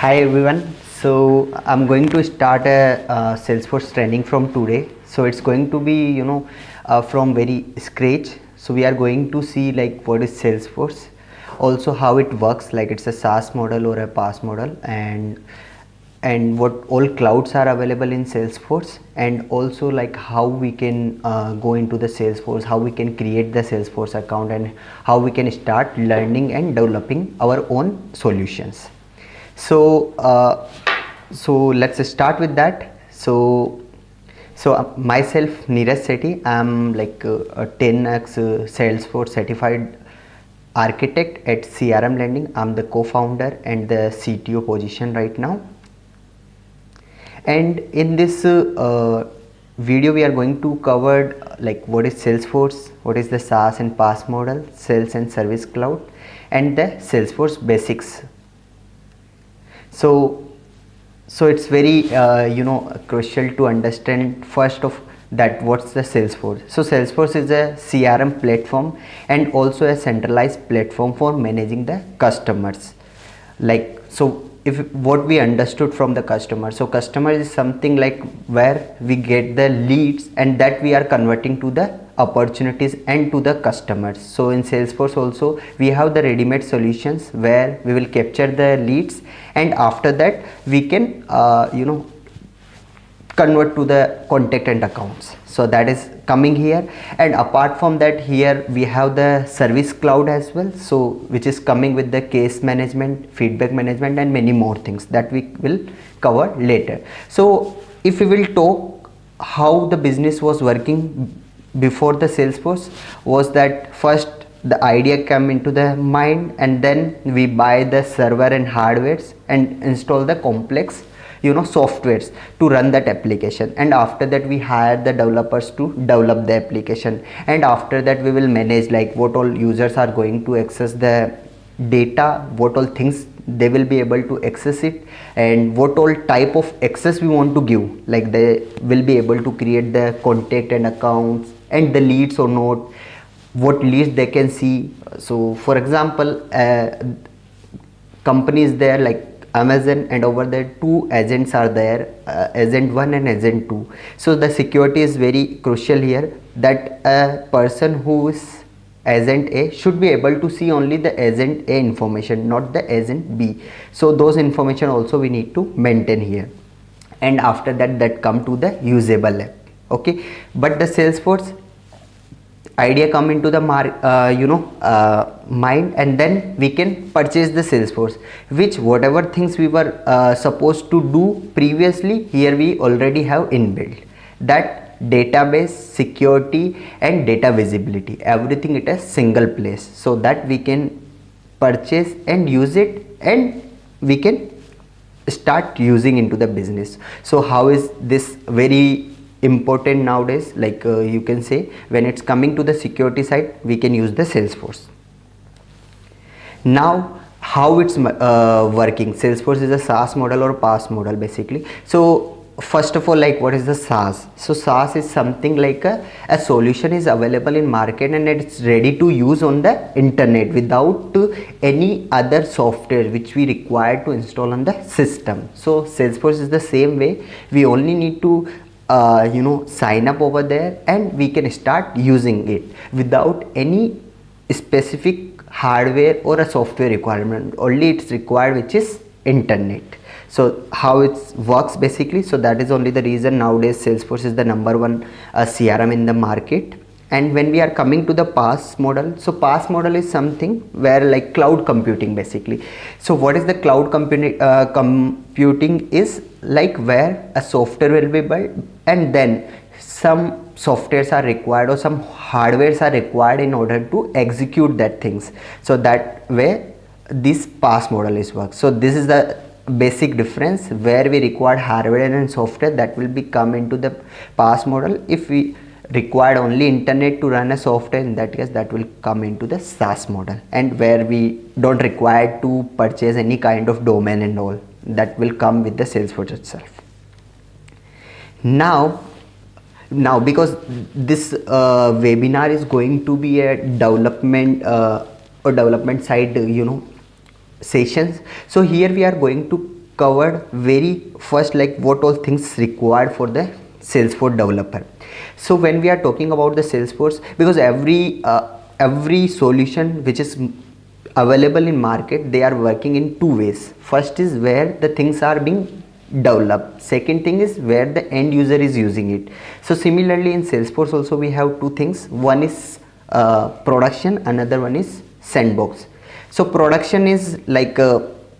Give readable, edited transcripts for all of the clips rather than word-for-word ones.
Hi everyone. So I'm going to start a Salesforce training from today. So it's going to be from very scratch. So we are going to see like what is Salesforce, also how it works, like it's a SaaS model or a PaaS model, and what all clouds are available in Salesforce, and also like how we can go into the Salesforce, how we can create the Salesforce account, and how we can start learning and developing our own solutions. So let's start with that. So myself, Neeraj Sethi, I'm like a 10x Salesforce certified architect at CRM Lending. I'm the co-founder and the CTO position right now. And in this video, we are going to cover like what is Salesforce, what is the SaaS and PaaS model, Sales and Service Cloud, and the Salesforce basics. So it's very crucial to understand first of that what's the Salesforce. So Salesforce is a CRM platform and also a centralized platform for managing the customers. Like, so if what we understood from the customer, so customer is something like where we get the leads and that we are converting to the opportunities and to the customers. So in Salesforce also we have the ready-made solutions where we will capture the leads, and after that we can convert to the contact and accounts. So that is coming here, and apart from that, here we have the service cloud as well, so which is coming with the case management, feedback management, and many more things that we will cover later. So if we will talk how the business was working before the Salesforce, was that first the idea came into the mind, and then we buy the server and hardwares and install the complex softwares to run that application, and after that we hire the developers to develop the application, and after that we will manage like what all users are going to access the data, what all things they will be able to access it, and what all type of access we want to give, like they will be able to create the contact and accounts and the leads or not, what leads they can see. So for example, companies there like Amazon, and over there two agents are there, agent 1 and agent 2. So the security is very crucial here, that a person who is agent A should be able to see only the agent A information, not the agent B. So those information also we need to maintain here, and after that come to the usable app. Okay, but the Salesforce idea come into the mind, and then we can purchase the Salesforce, which whatever things we were supposed to do previously, here we already have inbuilt that database, security, and data visibility, everything at a single place, so that we can purchase and use it, and we can start using into the business. So how is this very important nowadays? Like you can say, when it's coming to the security side, we can use the Salesforce. Now how it's working, Salesforce is a SaaS model or PaaS model basically. So first of all, like what is the SaaS? So SaaS is something like a solution is available in market and it's ready to use on the internet without any other software which we require to install on the system. So Salesforce is the same way, we only need to sign up over there and we can start using it without any specific hardware or a software requirement. Only it's required which is internet. So how it works basically, so that is only the reason nowadays Salesforce is the number one CRM in the market. And when we are coming to the PaaS model, so PaaS model is something where like cloud computing basically. So what is the cloud computing is like where a software will be built, and then some softwares are required or some hardwares are required in order to execute that things. So that way this PaaS model is work. So this is the basic difference, where we require hardware and software, that will be come into the PaaS model. If we required only internet to run a software, in that case that will come into the SaaS model, and where we don't require to purchase any kind of domain and all, that will come with the Salesforce itself. Now because this webinar is going to be a development or development side sessions, so here we are going to covered very first like what all things required for the Salesforce developer. So when we are talking about the Salesforce, because every solution which is available in market, they are working in two ways. First is where the things are being developed, second thing is where the end user is using it. So similarly in Salesforce also we have two things, one is production, another one is sandbox. So production is like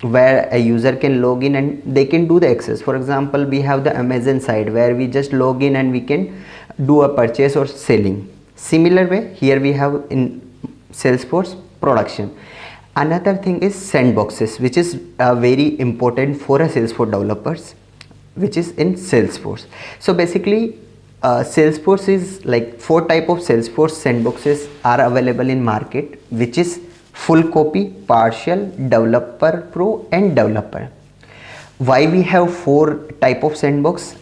where a user can log in and they can do the access. For example, we have the Amazon side where we just log in and we can do a purchase or selling. Similar way here we have in Salesforce production. Another thing is sandboxes, which is very important for a Salesforce developers, which is in Salesforce. So basically Salesforce is like 4 type of Salesforce sandboxes are available in market, which is full copy, partial, developer pro and developer. Why we have 4 type of sandbox?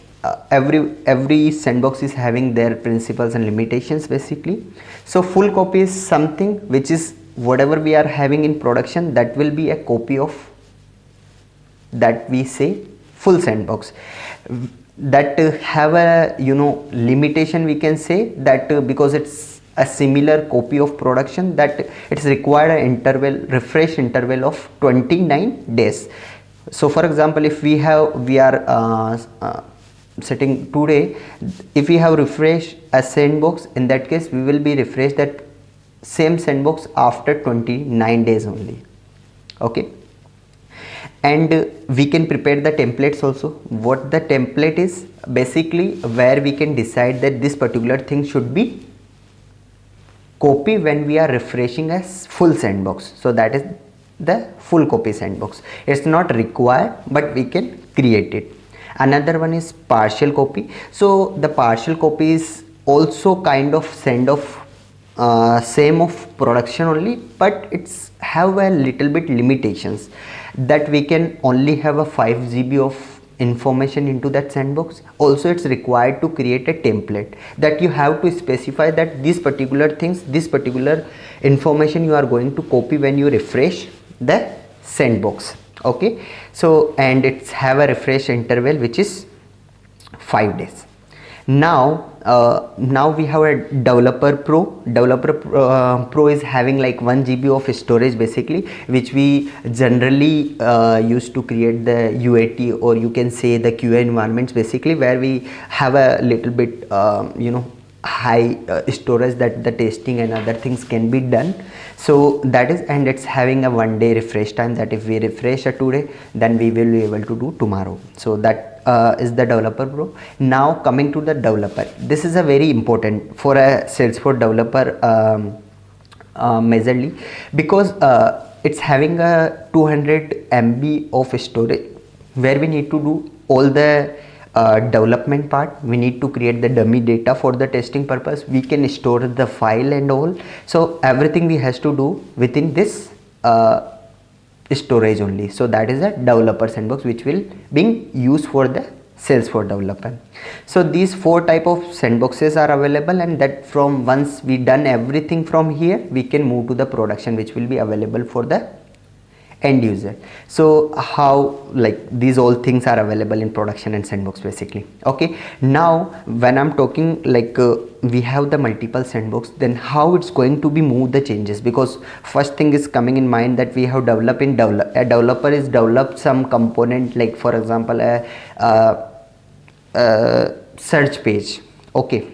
Every sandbox is having their principles and limitations basically. So full copy is something which is whatever we are having in production, that will be a copy of that we say full sandbox. That have a limitation, we can say that because it's a similar copy of production, that it's required an interval, refresh interval of 29 days. So for example, if we are setting today, if we have refreshed a sandbox, in that case we will be refreshed that same sandbox after 29 days only. Okay, and we can prepare the templates also. What the template is basically, where we can decide that this particular thing should be copy when we are refreshing a full sandbox. So that is the full copy sandbox. It's not required, but we can create it. Another one is partial copy. So the partial copy is also kind of same of production only, but it's have a little bit limitations, that we can only have a 5 GB of information into that sandbox. Also it's required to create a template, that you have to specify that these particular things, this particular information you are going to copy when you refresh the sandbox. Okay, so and it's have a refresh interval which is 5 days. Now we have a developer pro. Pro is having like 1 GB of storage basically, which we generally use to create the UAT, or you can say the QA environments basically, where we have a little bit high storage that the testing and other things can be done. So that is, and it's having a 1 day refresh time, that if we refresh today, then we will be able to do tomorrow. So that is the developer pro. Now coming to the developer, this is a very important for a Salesforce developer majorly, because it's having a 200 MB of storage, where we need to do all the development part. We need to create the dummy data for the testing purpose. We can store the file and all. So everything we has to do within this storage only. So that is a developer sandbox, which will being used for the Salesforce developer. So these 4 type of sandboxes are available, and that from once we done everything from here, we can move to the production, which will be available for the end user. So how, like, these all things are available in production and sandbox basically. Okay, now when I'm talking like we have the multiple sandbox, then how it's going to be move the changes, because first thing is coming in mind that we have developed in a developer is developed some component, like for example a search page. Okay,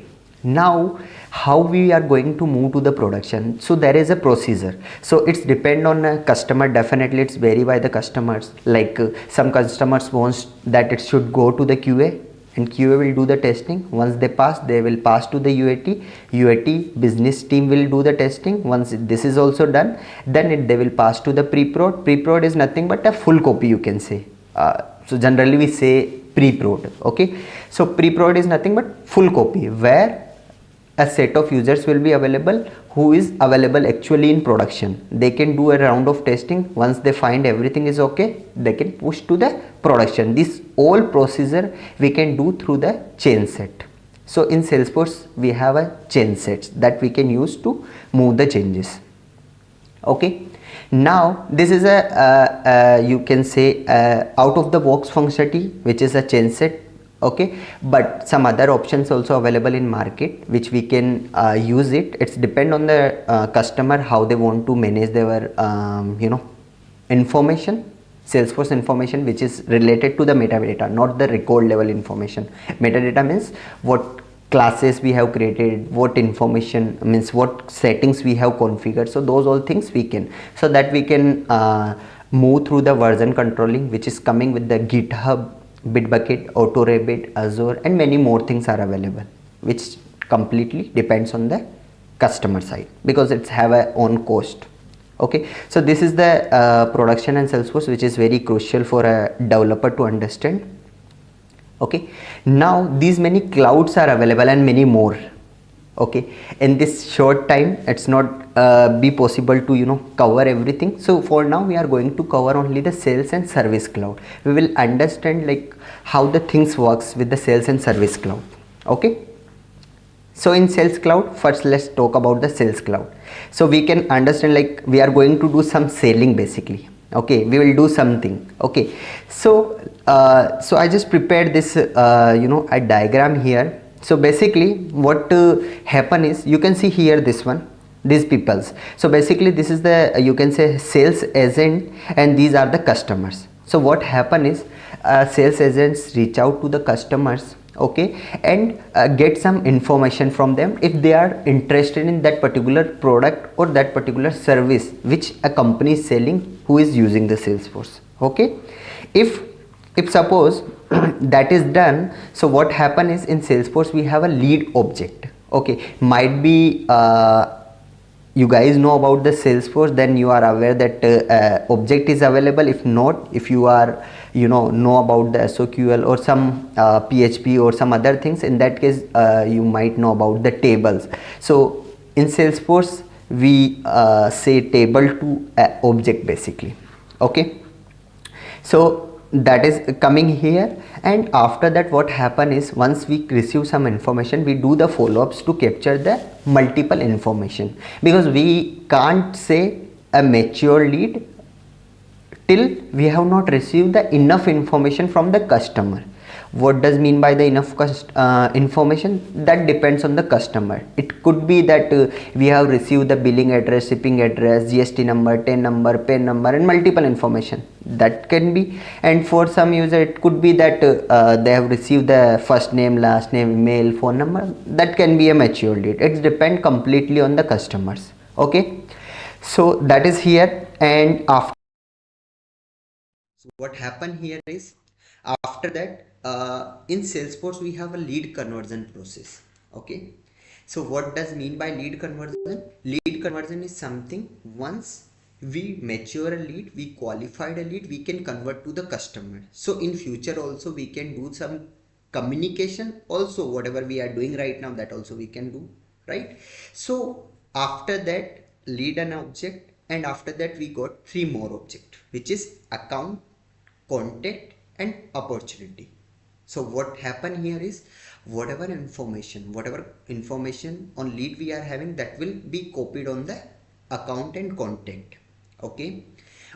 now how we are going to move to the production? So there is a procedure. So it's depend on a customer. Definitely it's vary by the customers. Like some customers wants that it should go to the QA, and QA will do the testing. Once they pass, they will pass to the UAT. UAT business team will do the testing. Once this is also done, then they will pass to the pre-prod. Pre-prod is nothing but a full copy, you can say. So generally we say pre-prod. Okay, so pre-prod is nothing but full copy, where a set of users will be available who is available actually in production. They can do a round of testing. Once they find everything is okay, they can push to the production. This all procedure we can do through the chain set. So in Salesforce we have a chain sets that we can use to move the changes. Okay, Now this is a you can say out of the box functionality, which is a chain set. Okay, but some other options also available in market which we can use it. It's depend on the customer how they want to manage their information, Salesforce information, which is related to the metadata, not the record level information. Metadata means what classes we have created, what information means what settings we have configured. So those all things we can, so that we can move through the version controlling, which is coming with the GitHub, Bitbucket, AutoRabbit, Azure, and many more things are available, which completely depends on the customer side because it's have a own cost. Okay, so this is the production and Salesforce, which is very crucial for a developer to understand. Okay, now these many clouds are available and many more. Okay, in this short time it's not be possible to cover everything. So for now we are going to cover only the sales and service cloud. We will understand like how the things works with the sales and service cloud. Okay, so in sales cloud, first let's talk about the sales cloud. So we can understand like we are going to do some selling basically. Okay, we will do something. Okay, so so I just prepared this a diagram here. So basically what happen is, you can see here this one, these peoples. So basically this is the you can say sales agent, and these are the customers. So what happen is sales agents reach out to the customers, okay, and get some information from them if they are interested in that particular product or that particular service which a company is selling who is using the Salesforce. Okay, if suppose that is done, so what happen is in Salesforce we have a lead object. Okay, might be you guys know about the Salesforce, then you are aware that object is available. If not, if you are know about the SOQL or some PHP or some other things, in that case you might know about the tables. So in Salesforce we say table to object basically. Okay, so that is coming here, and after that what happen is, once we receive some information, we do the follow-ups to capture the multiple information, because we can't say a mature lead till we have not received the enough information from the customer. What does mean by the enough information? That depends on the customer. It could be that we have received the billing address, shipping address, GST number, TIN number, PIN number, and multiple information. That can be. And for some user it could be that they have received the first name, last name, email, phone number. That can be a mature lead. It depends completely on the customers. Okay, so that is here. And after, so what happened here is, after that in Salesforce we have a lead conversion process. Okay, so what does mean by lead conversion? Lead conversion is something, once we mature a lead, we qualified a lead, we can convert to the customer. So in future also we can do some communication also, whatever we are doing right now, that also we can do, right? So after that, lead an object, and after that we got three more object, which is account, contact, and opportunity. So what happen here is, whatever information on lead we are having, that will be copied on the account and contact. Okay,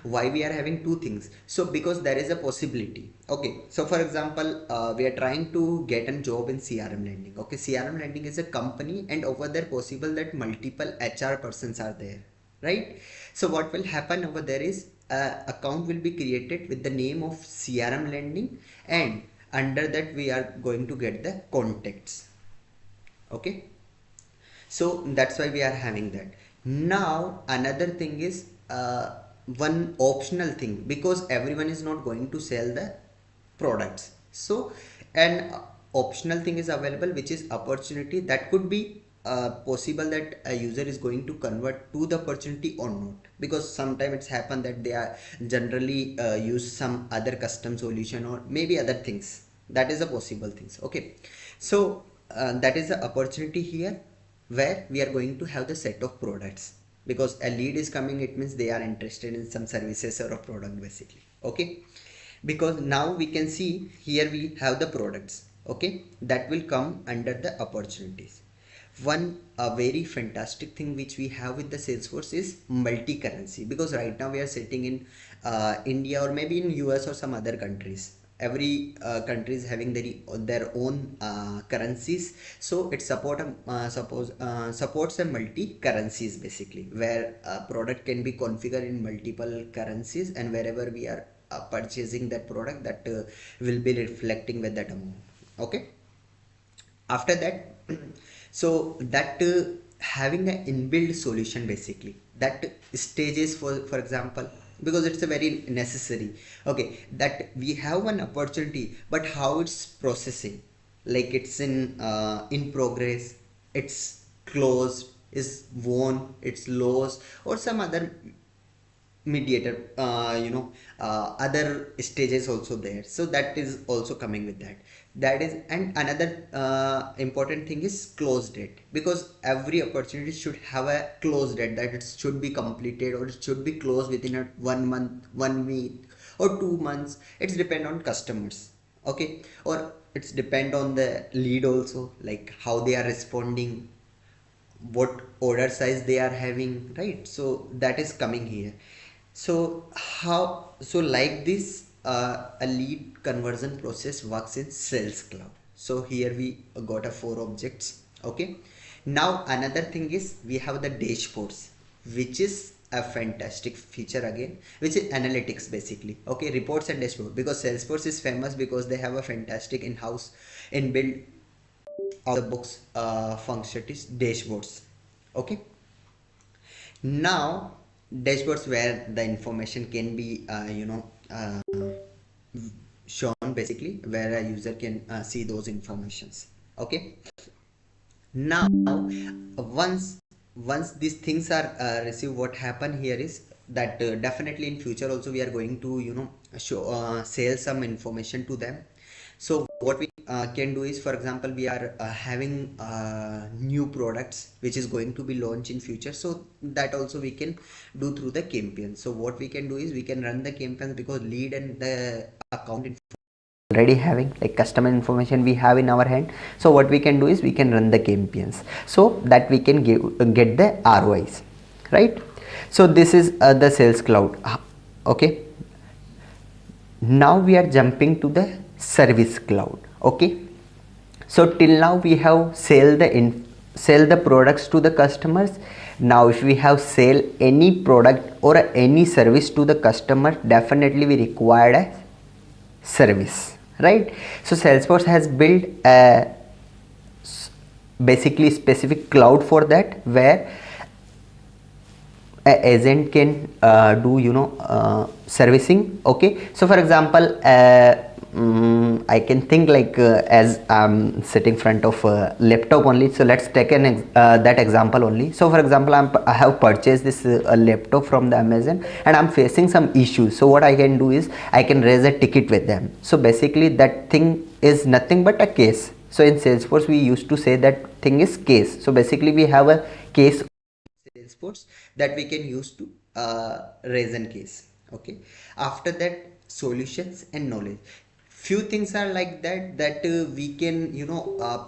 why we are having two things? So because there is a possibility. Okay, so for example we are trying to get a job in CRM lending. Okay, CRM lending is a company, and over there possible that multiple HR persons are there, right? So what will happen over there is, account will be created with the name of CRM lending, and under that we are going to get the contacts. Okay, so that's why we are having that. Now another thing is one optional thing, because everyone is not going to sell the products. So an optional thing is available, which is opportunity. That could be possible that a user is going to convert to the opportunity or not, because sometimes it's happened that they are generally use some other custom solution or maybe other things. That is a possible things. Okay, so that is the opportunity here, where we are going to have the set of products, because a lead is coming, it means they are interested in some services or a product basically. Okay, because now we can see here we have the products. Okay, that will come under the opportunities. one very fantastic thing which we have with the Salesforce is multi-currency, because right now we are sitting in India or maybe in US or some other countries. Every country is having their own currencies, so it supports a multi currencies basically, where a product can be configured in multiple currencies, and wherever we are purchasing that product, that will be reflecting with that amount. Okay, after that so that having an inbuilt solution basically, that stages, for example, because it's a very necessary, okay, that we have one opportunity, but how it's processing, like it's in progress, it's closed, is won, it's lost, or some other mediator, other stages also there, so that is also coming with that. That is, and another important thing is close date, because every opportunity should have a close date, that it should be completed or it should be closed within a 1 month, 1 week, or 2 months. It's depend on customers, okay, or it's depend on the lead also, like how they are responding, what order size they are having, right? So that is coming here. So how, so like this a lead conversion process works in Sales Cloud. So here we got a 4 objects. Okay, now another thing is we have the dashboards, which is a fantastic feature again, which is analytics basically. Okay, reports and dashboard, because Salesforce is famous because they have a fantastic in-house inbuilt out of the box functionalities, dashboards. Okay, now dashboards where the information can be shown basically, where a user can see those informations. Okay, now once these things are received, what happen here is that definitely in future also we are going to show sell some information to them. So what we can do is, for example, we are having new products which is going to be launched in future, so that also we can do through the campaign. So what we can do is we can run the campaigns, because lead and the account already having like customer information we have in our hand. So what we can do is we can run the campaigns, so that we can get the ROIs, right? So this is the Sales Cloud. Okay, now we are jumping to the Service Cloud. Okay, so till now we have sell the products to the customers. Now if we have sell any product or any service to the customer, definitely we require a service, right? So Salesforce has built a basically specific cloud for that, where a agent can do servicing. Okay, so for example, I can think like as I'm sitting front of a laptop only, so let's take that example only. So for example, I have purchased this laptop from the Amazon, and I'm facing some issues. So what I can do is I can raise a ticket with them. So basically that thing is nothing but a case. So in Salesforce we used to say that thing is case. So basically we have a case Salesforce that we can use to raise an case. Okay, after that, solutions and knowledge. Few things are like that we can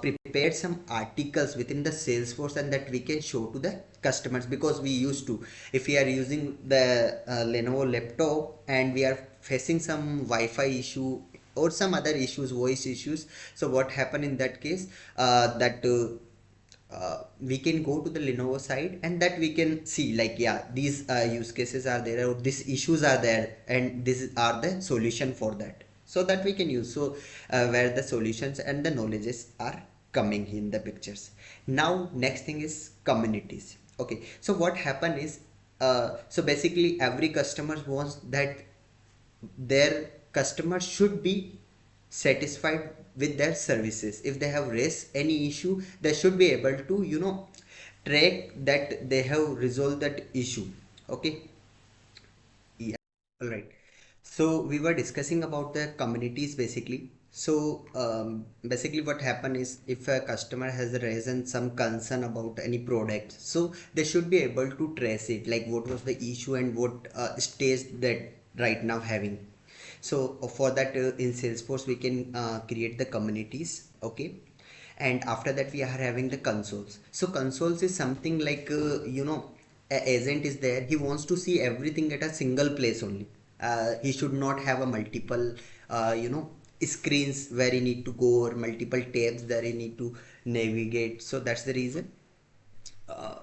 prepare some articles within the Salesforce, and that we can show to the customers, because we used to, if we are using the Lenovo laptop and we are facing some Wi-Fi issue or some other issues, voice issues, so what happen in that case, that we can go to the Lenovo side, and that we can see like, yeah, these use cases are there, or these issues are there, and this are the solution for that, so that we can use. So where the solutions and the knowledges are coming in the pictures. Now next thing is communities. Okay, so what happen is, so basically every customer wants that their customers should be satisfied with their services. If they have raised any issue, they should be able to track that they have resolved that issue. Okay, yeah, all right. So we were discussing about the communities basically. So basically what happen is, if a customer has raised some concern about any product, so they should be able to trace it, like what was the issue and what stage that right now having. So for that in Salesforce we can create the communities. Okay, And after that we are having the consoles. So consoles is something like a agent is there, he wants to see everything at a single place only. He should not have a multiple screens where he need to go, or multiple tabs that he need to navigate. So that's the reason uh,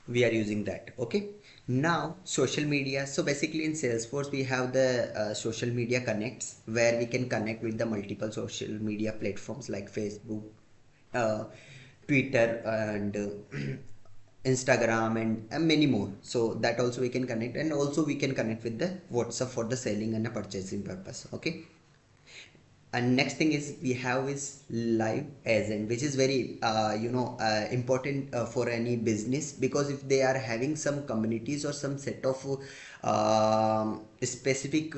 we are using that. Okay, now social media. So basically in Salesforce we have the social media connects, where we can connect with the multiple social media platforms like Facebook, uh, Twitter, and Instagram, and many more. So that also we can connect, and also we can connect with the WhatsApp for the selling and the purchasing purpose. Okay, and next thing is we have is live agent, which is very important for any business, because if they are having some communities or some set of specific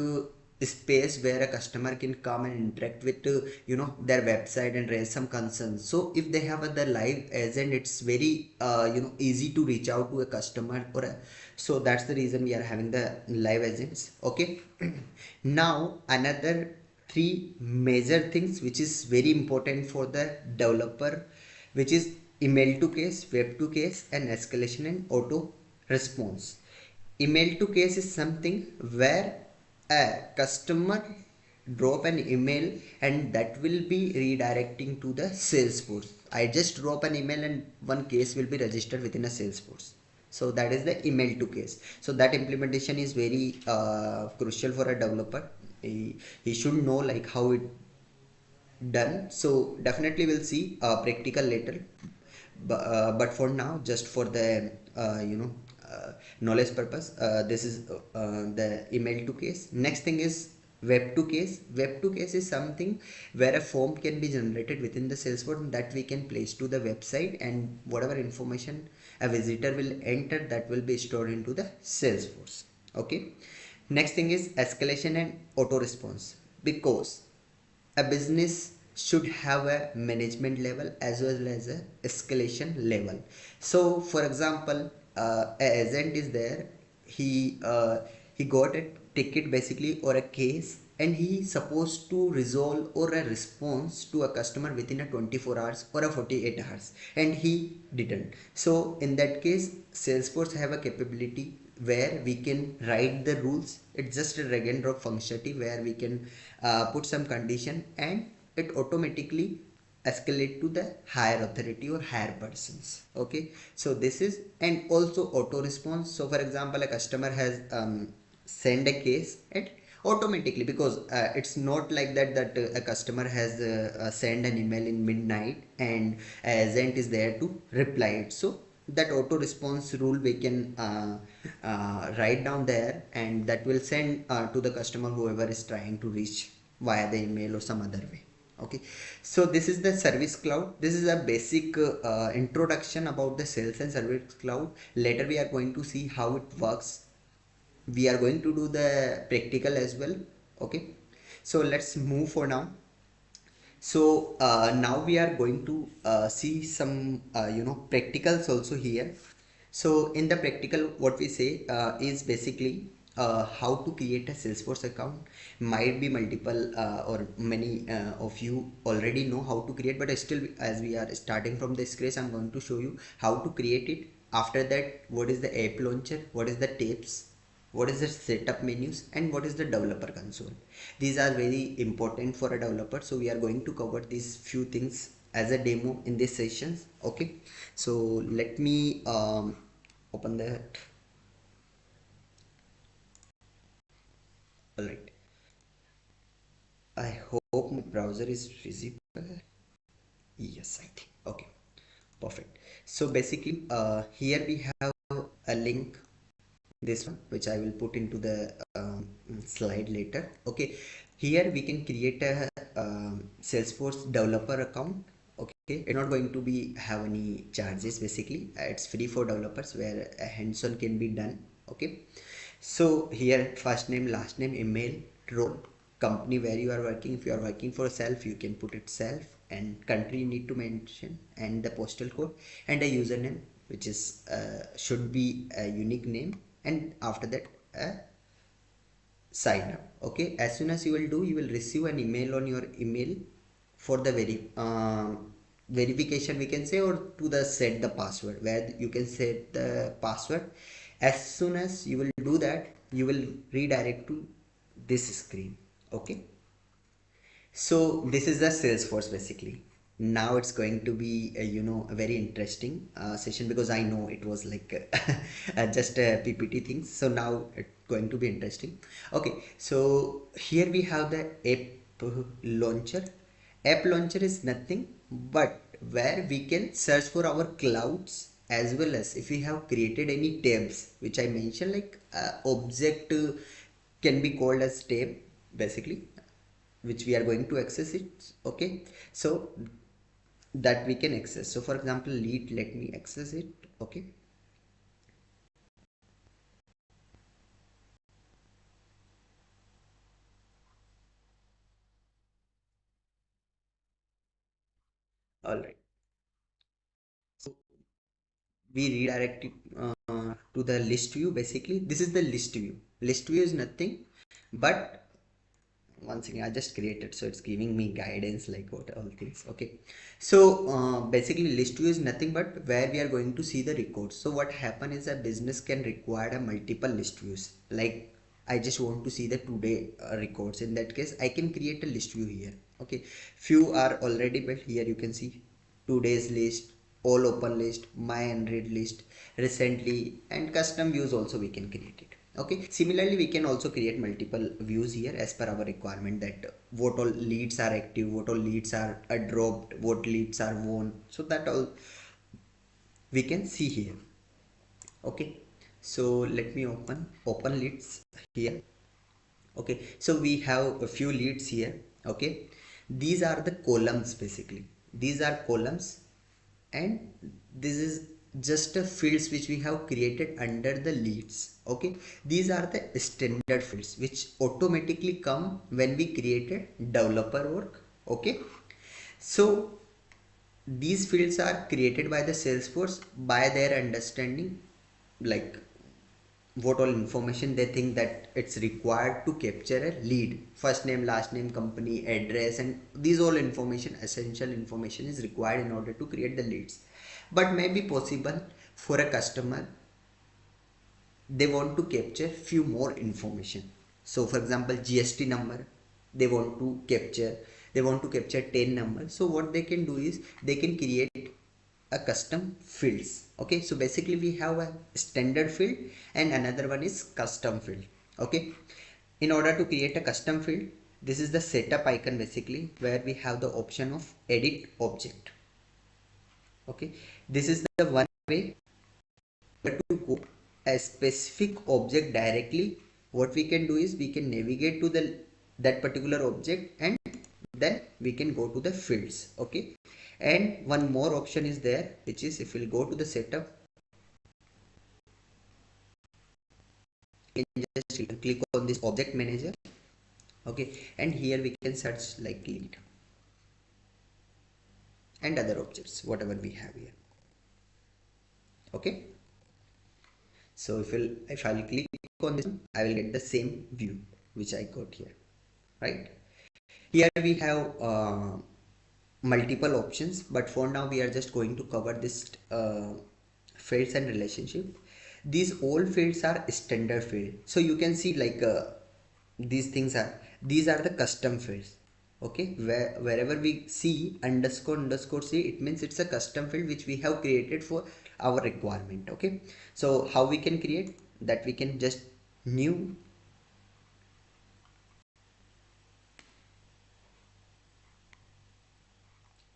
space where a customer can come and interact with their website and raise some concerns. So if they have the live agent, it's very easy to reach out to a customer, so that's the reason we are having the live agents. Okay, now another three major things which is very important for the developer, which is email to case, web to case, and escalation and auto response. Email to case is something where a customer drop an email and that will be redirecting to the Salesforce. I just drop an email and one case will be registered within a Salesforce. So that is the email to case. So that implementation is very crucial for a developer. He should know like how it done. So definitely we'll see practical later, but for now, just for the knowledge purpose, this is the email to case. Next thing is web to case. Web to case is something where a form can be generated within the Salesforce that we can place to the website, and whatever information a visitor will enter, that will be stored into the Salesforce. Okay, next thing is escalation and auto response, because a business should have a management level as well as a escalation level. So for example, a agent is there, he got a ticket basically, or a case, and he supposed to resolve or a response to a customer within a 24 hours or a 48 hours, and he didn't. So in that case, Salesforce have a capability where we can write the rules. It's just a drag and drop functionality where we can put some condition, and it automatically escalate to the higher authority or higher persons. Okay, so this is, and also auto response. So for example, a customer has send a case, and automatically, because it's not like that a customer has send an email in midnight and agent is there to reply it. So that auto response rule we can write down there, and that will send to the customer whoever is trying to reach via the email or some other way. Okay, so this is the service cloud. This is a basic introduction about the sales and service cloud. Later we are going to see how it works. We are going to do the practical as well. Okay, so let's move for now. So now we are going to see some practicals also here. So in the practical, what we say is basically how to create a Salesforce account. Might be multiple or many of you already know how to create, but still, as we are starting from the scratch, I'm going to show you how to create it. After that, what is the app launcher, what is the tips, what is the setup menus, and what is the developer console. These are very important for a developer, so we are going to cover these few things as a demo in these sessions. Okay, so let me open that. All right, I hope my browser is visible. Yes, I think. Okay, perfect. So basically here we have a link, this one, which I will put into the slide later. Okay, here we can create a Salesforce developer account. Okay, it's not going to be have any charges. Basically it's free for developers, where a hands-on can be done. Okay, so here first name, last name, email, role, company where you are working. If you are working for self, you can put it self, and country you need to mention, and the postal code, and a username, which is should be a unique name, and after that sign up. Okay, as soon as you will do, you will receive an email on your email for the very verification we can say, or to the set the password, where you can set the password. As soon as you will do that, you will redirect to this screen. Okay, so this is the Salesforce basically. Now it's going to be a very interesting session, because I know it was like just a PPT things. So now it's going to be interesting. Okay, so here we have the app launcher. App launcher is nothing but where we can search for our clouds, as well as if we have created any tabs, which I mentioned, like object can be called as tab basically, which we are going to access it. Okay, so that we can access. So for example, lead, let me access it. Okay, all right. So we redirect it to the list view. Basically, this is the list view. List view is nothing but, once again I just created, so it's giving me guidance like what all things. Okay, so basically list view is nothing but where we are going to see the records. So what happen is a business can require a multiple list views. Like I just want to see the today records. In that case, I can create a list view here. Okay, few are already built. Here you can see today's list, all open list, my unread list, recently, and custom views also we can create it. Okay, similarly we can also create multiple views here as per our requirement, that what all leads are active, what all leads are dropped, what leads are won. So that all we can see here. Okay, so let me open leads here. Okay, so we have a few leads here. Okay, these are the columns basically. These are columns, and this is just a fields which we have created under the leads. Okay, these are the standard fields which automatically come when we created developer work. Okay, so these fields are created by the Salesforce by their understanding, like what all information they think that it's required to capture a lead: first name, last name, company address, and these all information, essential information, is required in order to create the leads. But may be possible for a customer, they want to capture few more information. So for example, GST number they want to capture, they want to capture 10 numbers. So what they can do is they can create a custom fields. Okay, so basically we have a standard field and another one is custom field. Okay, in order to create a custom field, this is the setup icon basically, where we have the option of edit object. Okay, this is the one way to go a specific object directly. What we can do is we can navigate to the that particular object, and then we can go to the fields. Okay, and one more option is there, which is if we'll go to the setup, we can just click on this object manager. Okay, and here we can search like lead and other objects whatever we have here. Okay, so if I'll click on this one, I will get the same view which I got here. Right, here we have multiple options, but for now we are just going to cover this fields and relationship. These all fields are standard field, so you can see like these are the custom fields. Okay, wherever we see underscore underscore c, it means it's a custom field which we have created for our requirement. Okay, so how we can create that, we can just new,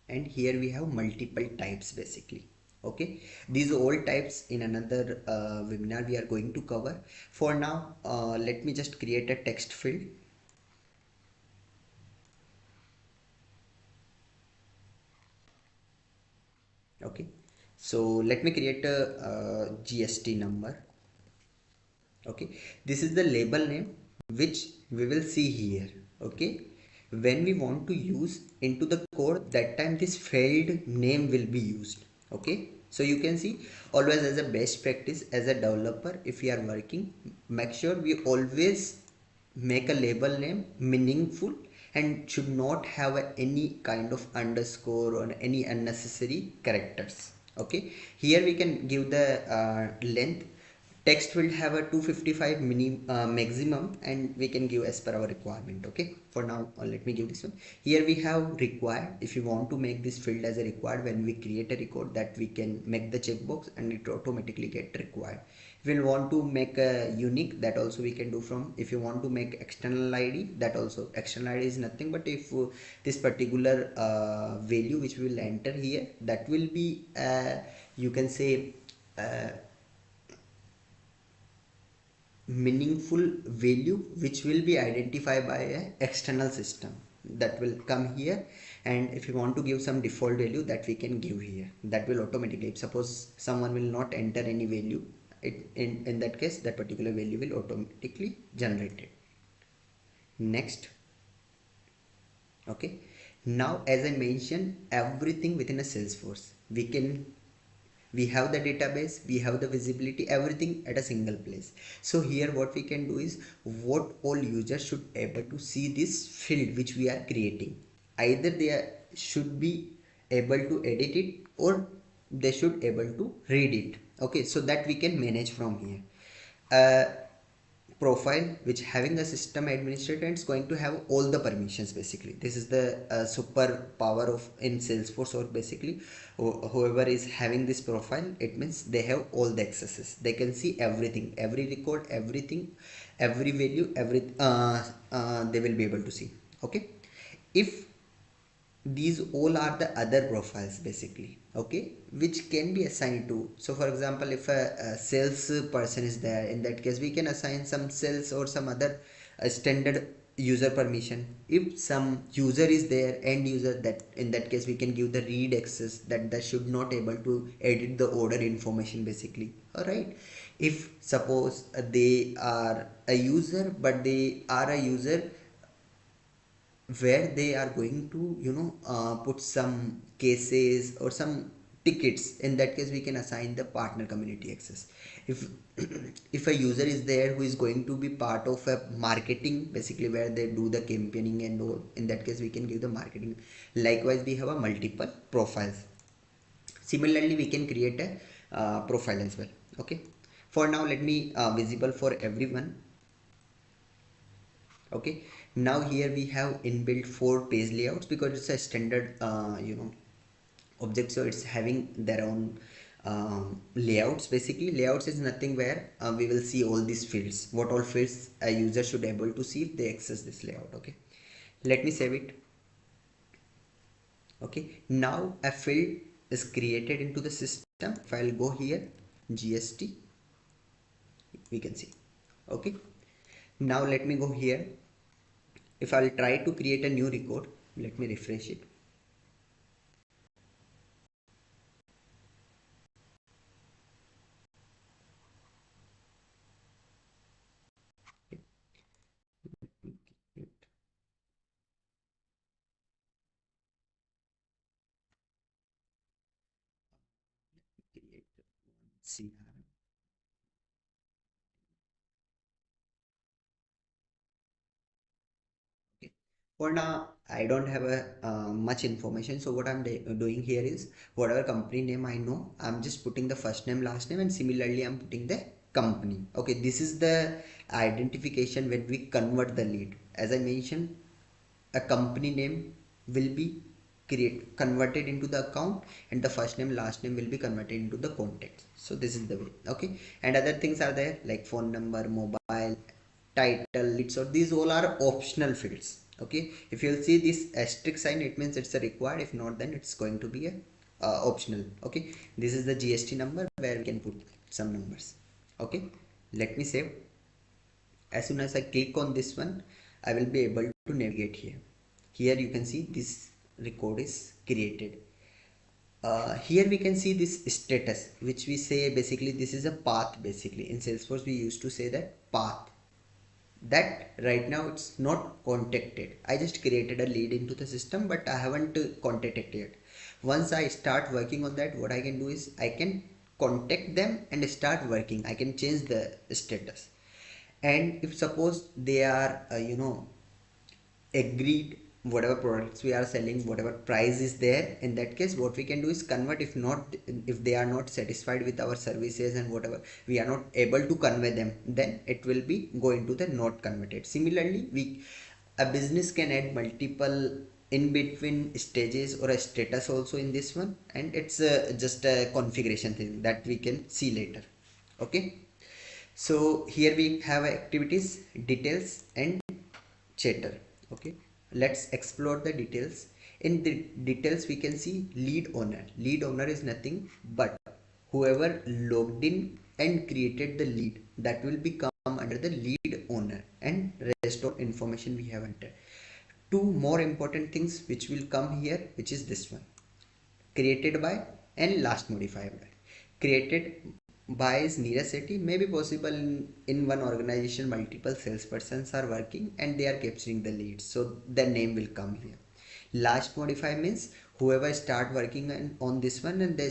and here we have multiple types basically. Okay, these all types in another webinar we are going to cover. For now, let me just create a text field. Okay, so let me create a GST number. Okay, this is the label name which we will see here. Okay, when we want to use into the code, that time this field name will be used. Okay, so you can see, always as a best practice as a developer, if we are working, make sure we always make a label name meaningful and should not have any kind of underscore or any unnecessary characters. Okay, here we can give the length. Text will have a 255 maximum, and we can give as per our requirement. Okay, for now let me give this one. Here we have required. If you want to make this field as a required, when we create a record, that we can make the checkbox and it automatically get required. If you want to make a unique, that also we can do from. If you want to make external id, that also external id is nothing but if this particular value which we will enter here, that will be you can say meaningful value which will be identified by a external system, that will come here. And if you want to give some default value, that we can give here, that will automatically, if suppose someone will not enter any value, in that case that particular value will automatically generated. Next. Okay, now as I mentioned, everything within a Salesforce, we have the database, we have the visibility, everything at a single place. So here what we can do is, what all users should able to see this field which we are creating. Either should be able to edit it, or they should able to read it. Okay, so that we can manage from here. Profile which having a system administrator, and it's going to have all the permissions. Basically this is the super power of in Salesforce, or basically whoever is having this profile, it means they have all the accesses, they can see everything, every record, everything, every value, every they will be able to see. Okay, if these all are the other profiles basically, okay, which can be assigned to. So for example, if a sales person is there, in that case we can assign some sales or some other standard user permission. If some user is there, end user, that in that case we can give the read access, that should not able to edit the order information basically. All right, if suppose they are a user, but they are a user where they are going to put some cases or some tickets, in that case we can assign the partner community access. If if a user is there who is going to be part of a marketing, basically where they do the campaigning and all, in that case we can give the marketing. Likewise we have a multiple profiles. Similarly we can create a profile as well. Okay, for now let me visible for everyone. Okay, now here we have inbuilt 4 page layouts, because it's a standard object, so it's having their own layouts. Basically layouts is nothing where we will see all these fields, what all fields a user should able to see if they access this layout. Okay, let me save it. Okay, now a field is created into the system. If I'll go here, GST, we can see. Okay, now let me go here. If I'll try to create a new record, let me refresh it. Create CRM. Okay. For now, I don't have a much information. So what I'm doing here is, whatever company name I know, I'm just putting the first name, last name, and similarly I'm putting the company. Okay, this is the identification when we convert the lead. As I mentioned, a company name will be converted into the account, and the first name, last name will be converted into the contact. So this is the way. Okay, and other things are there like phone number, mobile, title, lead. So these all are optional fields. Okay, if you'll see this asterisk sign, it means it's a required. If not, then it's going to be a optional. Okay, this is the GST number where we can put some numbers. Okay, let me save. As soon as I click on this one, I will be able to navigate here. Here you can see this record is created. Here we can see this status, which we say basically this is a path. Basically in Salesforce we used to say that path, that right now it's not contacted. I just created a lead into the system, but I haven't contacted yet. Once I start working on that, what I can do is I can contact them and start working. I can change the status. And if suppose they are agreed whatever products we are selling, whatever price is there, in that case what we can do is convert. If not, if they are not satisfied with our services and whatever, we are not able to convey them, then it will be going to the not converted. Similarly, a business can add multiple in between stages or a status also in this one, and it's just a configuration thing that we can see later. Okay, so here we have activities, details and chatter. Okay, let's explore the details. In the details we can see lead owner. Lead owner is nothing but whoever logged in and created the lead, that will become under the lead owner, and rest of information we have entered. Two more important things which will come here, which is this one, created by and last modified by. Created by is Neeraj Sethi. May be possible in one organization multiple salespersons are working and they are capturing the leads, so their name will come here. Last modify means whoever start working on this one and they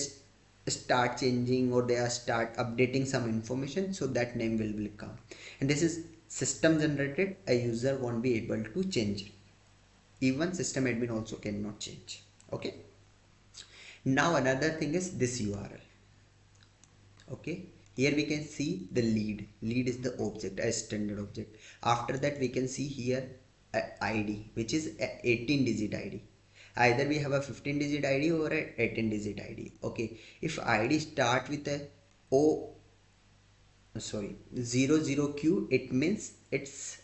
start changing or they are start updating some information, so that name will come. And this is system generated, a user won't be able to change it. Even system admin also cannot change. Okay, now another thing is this URL. Okay, here we can see the lead is the object, a standard object. After that we can see here a id, which is a 18 digit id. Either we have a 15 digit id or a 18 digit id. Okay, if id start with a o, sorry, 00q, it means it's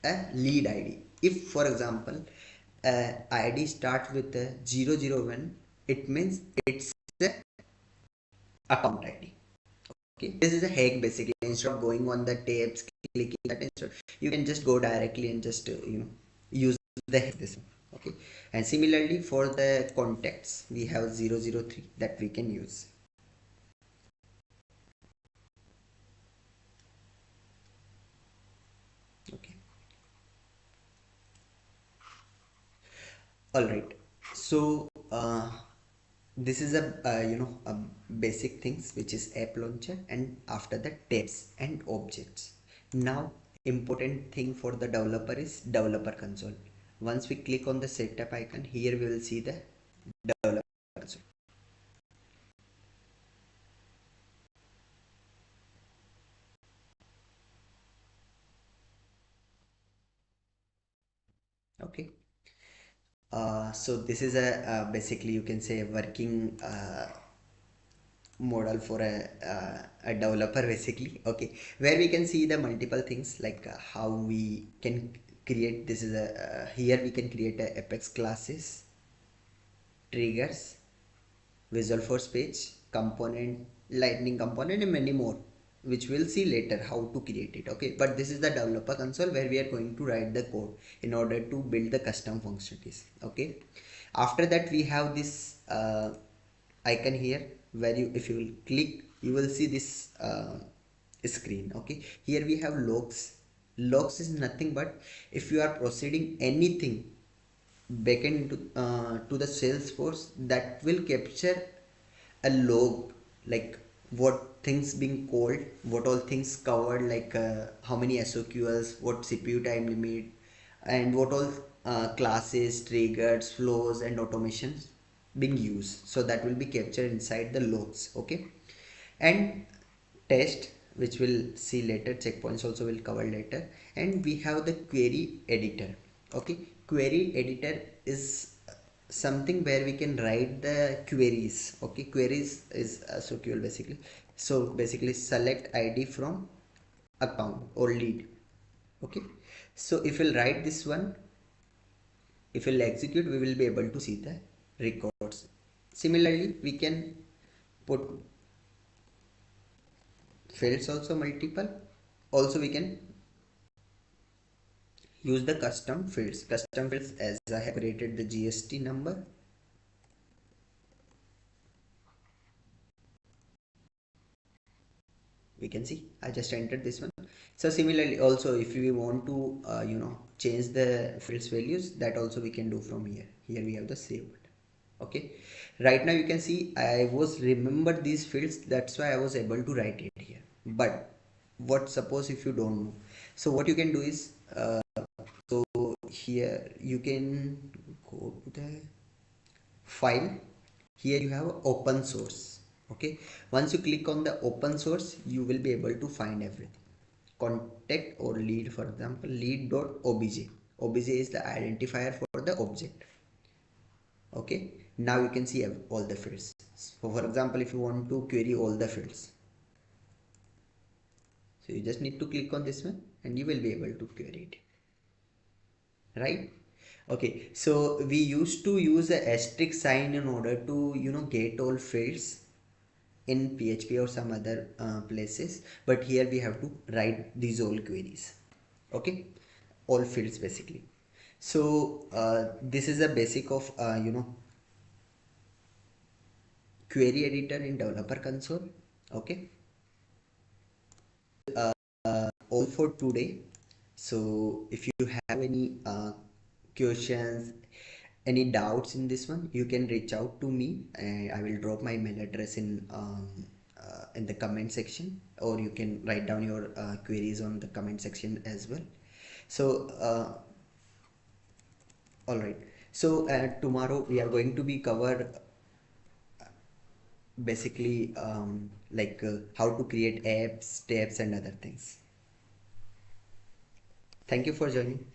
a lead id. If for example id starts with a 001, it means it's a account id. Okay, this is a hack basically. Instead of going on the tabs, clicking that, instead you can just go directly and just use the hack this one. Okay, and similarly for the contacts we have 003 that we can use. Okay, all right. So this is a a basic things, which is app launcher, and after that tabs and objects. Now important thing for the developer is developer console. Once we click on the setup icon, here we will see the developer console. Okay, so this is a basically you can say a working model for a developer basically. Okay, where we can see the multiple things, like how we can create. This is a here we can create a apex classes, triggers, visual force page, component, lightning component, and many more, which we'll see later how to create it. Okay, but this is the developer console where we are going to write the code in order to build the custom functionalities. Okay, after that we have this icon here, where you, if you will click, you will see this screen. Okay, here we have logs. Logs is nothing but if you are proceeding anything backend to the Salesforce, that will capture a log, like what things being called, what all things covered, like how many SOQLs, what CPU time limit, and what all classes, triggers, flows, and automations being used. So that will be captured inside the logs. Okay, and test, which we'll see later, checkpoints also will cover later. And we have the query editor. Okay, query editor is something where we can write the queries. Okay, queries is a SQL basically. So basically select id from account or lead. Okay, so if we'll write this one, if we'll execute, we will be able to see the records. Similarly, we can put fields also multiple. Also we can use the custom fields. Custom fields, as I have created the GST number. We can see I just entered this one. So similarly also, if we want to change the fields values, that also we can do from here. Here we have the save button. Okay, right now you can see I was remembered these fields, that's why I was able to write it here. But what suppose if you don't know? So what you can do is So here you can go to the file. Here you have open source. Okay, once you click on the open source, you will be able to find everything. Contact or lead, for example, lead.obj. Obj is the identifier for the object. Okay, now you can see all the fields. So for example, if you want to query all the fields, so you just need to click on this one and you will be able to query it, right? Okay, so we used to use a asterisk sign in order to get all fields in PHP or some other places, but here we have to write these all queries. Okay, all fields basically. So this is the basic of query editor in developer console. Okay, all for today. So if you have any questions, any doubts in this one, you can reach out to me. I will drop my mail address in the comment section, or you can write down your queries on the comment section as well. So all right, so tomorrow we are going to be cover basically how to create apps, tabs and other things. Thank you for joining.